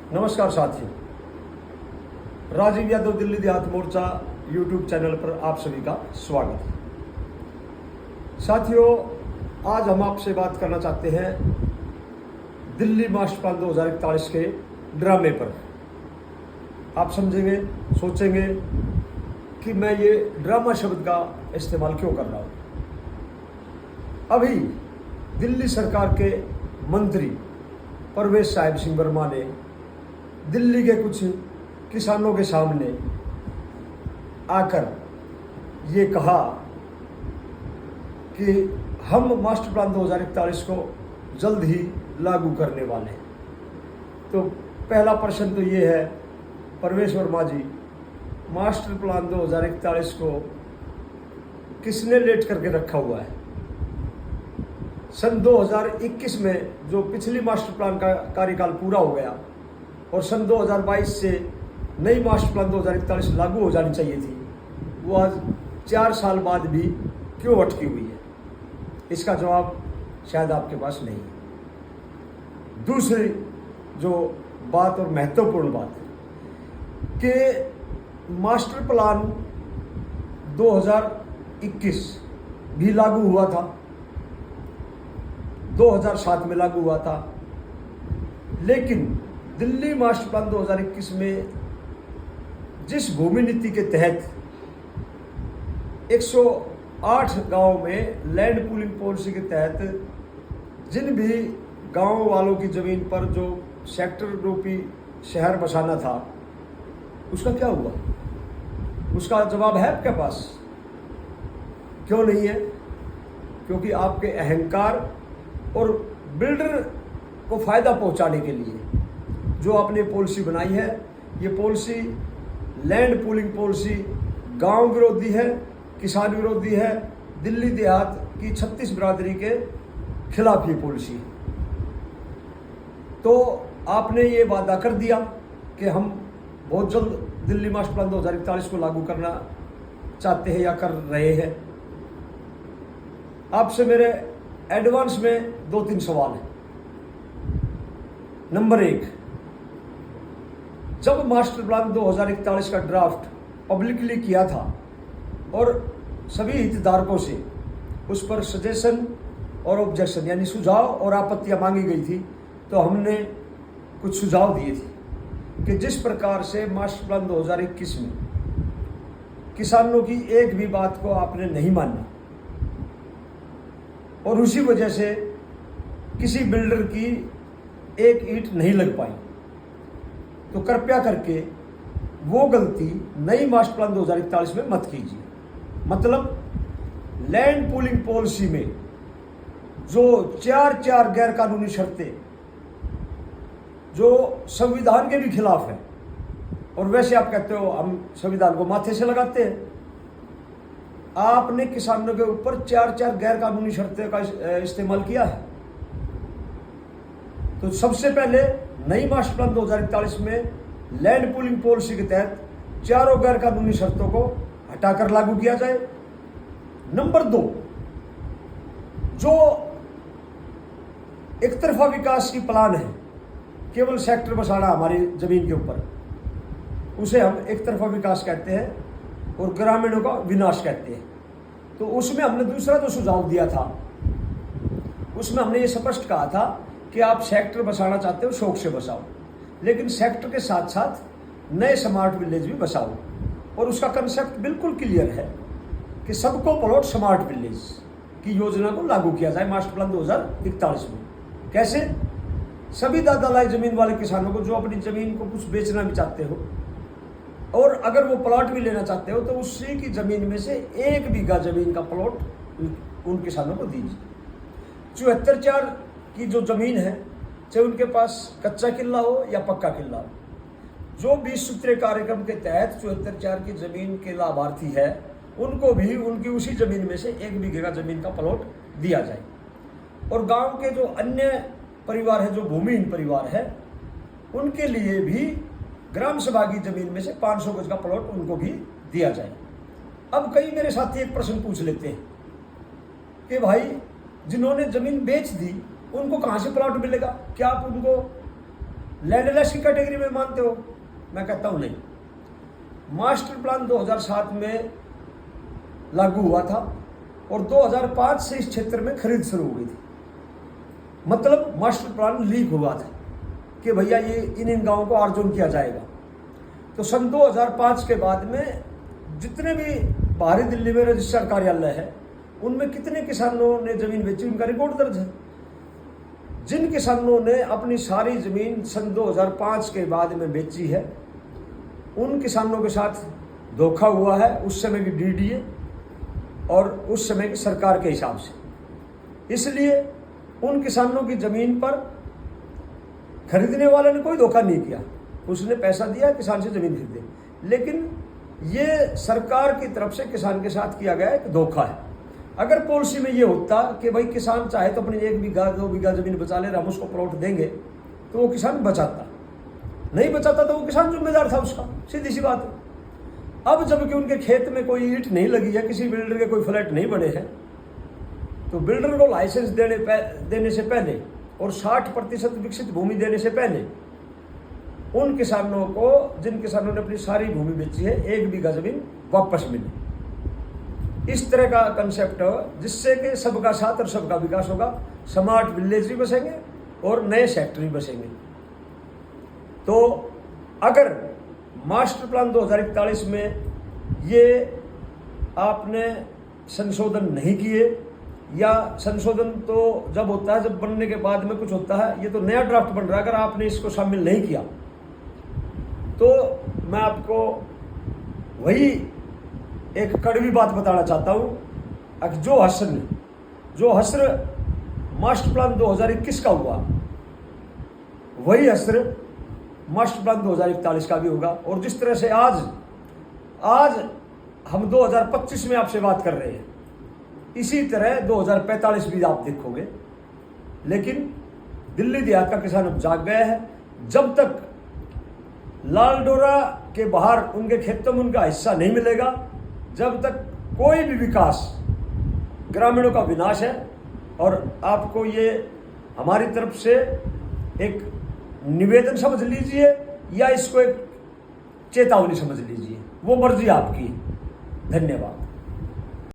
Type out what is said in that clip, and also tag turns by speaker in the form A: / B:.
A: नमस्कार साथियों, राजीव यादव दिल्ली देहात मोर्चा यूट्यूब चैनल पर आप सभी का स्वागत है। साथियों, आज हम आपसे बात करना चाहते हैं दिल्ली मास्टर प्लान 2041 के ड्रामे पर। आप समझेंगे, सोचेंगे कि मैं ये ड्रामा शब्द का इस्तेमाल क्यों कर रहा हूँ। अभी दिल्ली सरकार के मंत्री परवेश साहिब सिंह वर्मा ने दिल्ली के कुछ किसानों के सामने आकर ये कहा कि हम मास्टर प्लान 2041 को जल्द ही लागू करने वाले हैं। तो पहला प्रश्न तो ये है, परवेश वर्मा जी, मास्टर प्लान 2041 को किसने लेट करके रखा हुआ है? सन 2021 में जो पिछली मास्टर प्लान का कार्यकाल पूरा हो गया और सन 2022 से नई मास्टर प्लान 2041 लागू हो जानी चाहिए थी, वो आज 4 साल बाद भी क्यों अटकी हुई है? इसका जवाब शायद आपके पास नहीं है। दूसरी जो बात और महत्वपूर्ण बात है कि मास्टर प्लान 2021 भी लागू हुआ था, 2007 में लागू हुआ था, लेकिन दिल्ली मास्टर प्लान 2021 में जिस भूमि नीति के तहत 108 गांव में लैंड पूलिंग पॉलिसी के तहत जिन भी गांव वालों की ज़मीन पर जो सेक्टर रूपी शहर बसाना था, उसका क्या हुआ? उसका जवाब है आपके पास? क्यों नहीं है? क्योंकि आपके अहंकार और बिल्डर को फ़ायदा पहुंचाने के लिए जो आपने पॉलिसी बनाई है, ये पॉलिसी लैंड पूलिंग पॉलिसी गांव विरोधी है, किसान विरोधी है, दिल्ली देहात की 36 बिरादरी के खिलाफ ये पॉलिसी है। तो आपने ये वादा कर दिया कि हम बहुत जल्द दिल्ली मास्टर प्लान 2041 को लागू करना चाहते हैं या कर रहे हैं। आपसे मेरे एडवांस में 2-3 सवाल हैं। नंबर 1, जब मास्टर प्लान 2041 का ड्राफ्ट पब्लिकली किया था और सभी हितधारकों से उस पर सजेशन और ऑब्जेक्शन यानी सुझाव और आपत्तियां मांगी गई थी, तो हमने कुछ सुझाव दिए थे कि जिस प्रकार से मास्टर प्लान 2021 में किसानों की एक भी बात को आपने नहीं माना और उसी वजह से किसी बिल्डर की एक ईंट नहीं लग पाई, तो कृपया करके वो गलती नई मास्टर प्लान 2041 में मत कीजिए। मतलब लैंड पूलिंग पॉलिसी में जो 4 गैर कानूनी शर्तें जो संविधान के भी खिलाफ है, और वैसे आप कहते हो हम संविधान को माथे से लगाते हैं, आपने किसानों के ऊपर 4 गैर कानूनी शर्तें का इस्तेमाल किया है। तो सबसे पहले नई मास्टर प्लान 2041 में लैंड पूलिंग पॉलिसी के तहत 4 गैर कानूनी शर्तों को हटाकर लागू किया जाए। नंबर 2, जो एक तरफा विकास की प्लान है, केवल सेक्टर बसाना हमारी जमीन के ऊपर, उसे हम एक तरफा विकास कहते हैं और ग्रामीणों का विनाश कहते हैं। तो उसमें हमने दूसरा जो सुझाव दिया था, उसमें हमने ये स्पष्ट कहा था कि आप सेक्टर बसाना चाहते हो, शौक से बसाओ, लेकिन सेक्टर के साथ साथ नए स्मार्ट विलेज भी बसाओ। और उसका कंसेप्ट बिल्कुल क्लियर है कि सबको प्लॉट स्मार्ट विलेज की योजना को लागू किया जाए मास्टर प्लान 2041 में। कैसे? सभी दादालाई जमीन वाले किसानों को जो अपनी जमीन को कुछ बेचना भी चाहते हो और अगर वो प्लॉट भी लेना चाहते हो, तो उसी की जमीन में से 1 बीघा जमीन का प्लॉट उन किसानों को दीजिए। 74 की जो जमीन है, चाहे उनके पास कच्चा किला हो या पक्का किला हो, जो 20 सूत्रीय कार्यक्रम के तहत 74 की जमीन के लाभार्थी है, उनको भी उनकी उसी जमीन में से 1 बीघे का जमीन का प्लॉट दिया जाए। और गांव के जो अन्य परिवार है, जो भूमिहीन परिवार है, उनके लिए भी ग्राम सभा की जमीन में से 500 गज का प्लॉट उनको भी दिया जाए। अब कई मेरे साथी एक प्रश्न पूछ लेते हैं कि भाई जिन्होंने जमीन बेच दी उनको कहाँ से प्लॉट मिलेगा? क्या आप उनको लैंडलेस की कैटेगरी में मानते हो? मैं कहता हूं नहीं। मास्टर प्लान 2007 में लागू हुआ था और 2005 से इस क्षेत्र में खरीद शुरू हो गई थी। मतलब मास्टर प्लान लीक हुआ था कि भैया ये इन गांवों को आर्जन किया जाएगा। तो सन 2005 के बाद में जितने भी बाहरी दिल्ली में रजिस्ट्रार कार्यालय है उनमें कितने किसानों ने जमीन बेची, उनका रिकॉर्ड दर्ज है। जिन किसानों ने अपनी सारी जमीन सन 2005 के बाद में बेची है उन किसानों के साथ धोखा हुआ है उस समय की डीडीए और उस समय की सरकार के हिसाब से। इसलिए उन किसानों की जमीन पर खरीदने वाले ने कोई धोखा नहीं किया, उसने पैसा दिया, किसान से जमीन खरीदे। लेकिन ये सरकार की तरफ से किसान के साथ किया गया एक धोखा है। अगर पॉलिसी में ये होता कि भाई किसान चाहे तो अपनी 1 बीघा 2 बीघा जमीन बचा ले, हम उसको प्लॉट देंगे, तो वो किसान बचाता। नहीं बचाता तो वो किसान जिम्मेदार था उसका, सीधी सी बात है। अब जबकि उनके खेत में कोई ईंट नहीं लगी है, किसी बिल्डर के कोई फ्लैट नहीं बने हैं, तो बिल्डर को लाइसेंस देने से पहले और 60% विकसित भूमि देने से पहले उन किसानों को, जिन किसानों ने अपनी सारी भूमि बेची है, 1 बीघा जमीन वापस मिले। इस तरह का कंसेप्ट जिससे कि सबका साथ और सबका विकास होगा, स्मार्ट विलेज भी बसेंगे और नए सेक्टर भी बसेंगे। तो अगर मास्टर प्लान 2041 में ये आपने संशोधन नहीं किए, या संशोधन तो जब होता है जब बनने के बाद में कुछ होता है, ये तो नया ड्राफ्ट बन रहा है, अगर आपने इसको शामिल नहीं किया तो मैं आपको वही एक कड़वी बात बताना चाहता हूँ। जो हस्र मास्टर प्लान 2021 का हुआ, वही हस्र मास्टर प्लान 2041 का भी होगा। और जिस तरह से आज हम 2025 में आपसे बात कर रहे हैं, इसी तरह 2045 भी आप देखोगे। लेकिन दिल्ली देहात का किसान अब जाग गया है। जब तक लाल डोरा के बाहर उनके खेतों में उनका हिस्सा नहीं मिलेगा, जब तक कोई भी विकास, ग्रामीणों का विनाश है। और आपको ये हमारी तरफ से एक निवेदन समझ लीजिए या इसको एक चेतावनी समझ लीजिए, वो मर्जी आपकी। धन्यवाद।